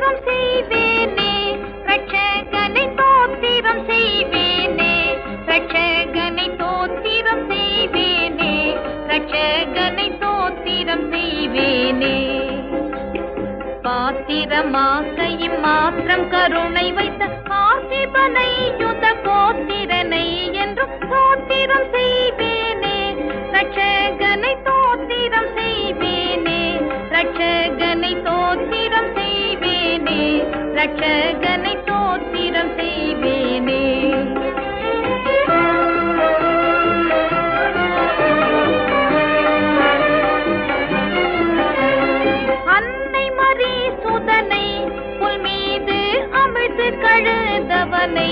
தோத்திரம் செய்வேனே ரட்சகனை தோத்திரம் செய்வேனே ரட்சகனை தோத்திரம் செய்வேனே ரட்சகனை தோத்திரம் செய்வேனே பாத்திரமாகையும் மாத்திரம் கருணை வைத்த ஆசிபனை யுத கோத்திரனை என்றும் தோத்திரம் செய்வேனே ரட்சகனை தோத்திரம் செய்வேனே ரட்சகனை தோத்திரம் செய்வேனே ரட்சகனை தோத்திரம் செய்வேனே அன்னை மரி சுதனை புல் மீது அமிழ்ந்து கழுதவனை